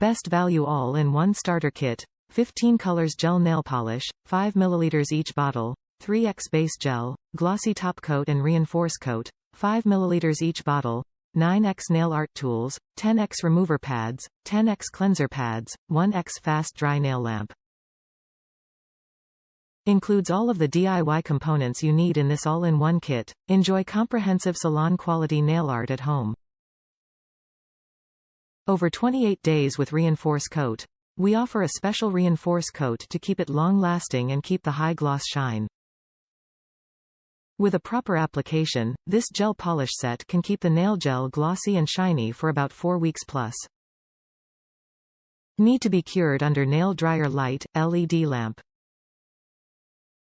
Best value all-in-one starter kit. 15 colors gel nail polish, 5 ml each bottle, 3x base gel, glossy top coat and reinforce coat, 5 ml each bottle, 9x nail art tools, 10x remover pads, 10x cleanser pads, 1x fast dry nail lamp. Includes all of the DIY components you need in this all-in-one kit. Enjoy comprehensive salon-quality nail art at home. Over 28 days with reinforce coat. We offer a special reinforce coat to keep it long-lasting and keep the high gloss shine. With a proper application, this gel polish set can keep the nail gel glossy and shiny for about 4 weeks plus. Need to be cured under nail dryer light, LED lamp.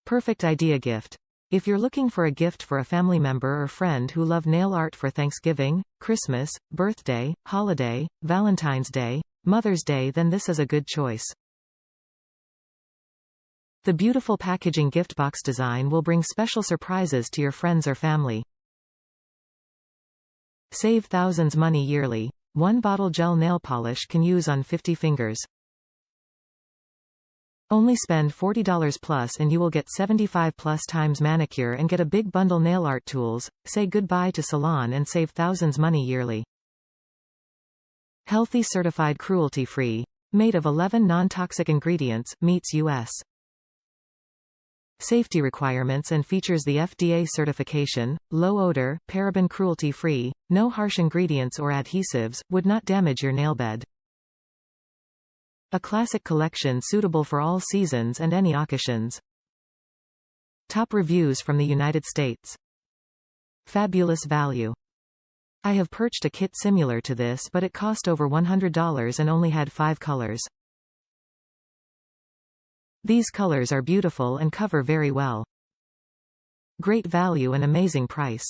Perfect idea gift. If you're looking for a gift for a family member or friend who love nail art for Thanksgiving, Christmas, birthday, holiday, Valentine's Day, Mother's Day, then this is a good choice. The beautiful packaging gift box design will bring special surprises to your friends or family. Save thousands money yearly. 1 bottle gel nail polish can use on 50 fingers. Only spend $40 plus and you will get 75 plus times manicure and get a big bundle nail art tools. Say goodbye to salon and save thousands money yearly. Healthy certified cruelty-free. Made of 11 non-toxic ingredients, meets U.S. safety requirements and features the FDA certification, low odor, paraben cruelty-free, no harsh ingredients or adhesives, would not damage your nail bed. A classic collection suitable for all seasons and any occasions. Top reviews from the United States. Fabulous value. I have purchased a kit similar to this, but it cost over $100 and only had 5 colors. These colors are beautiful and cover very well. Great value and amazing price.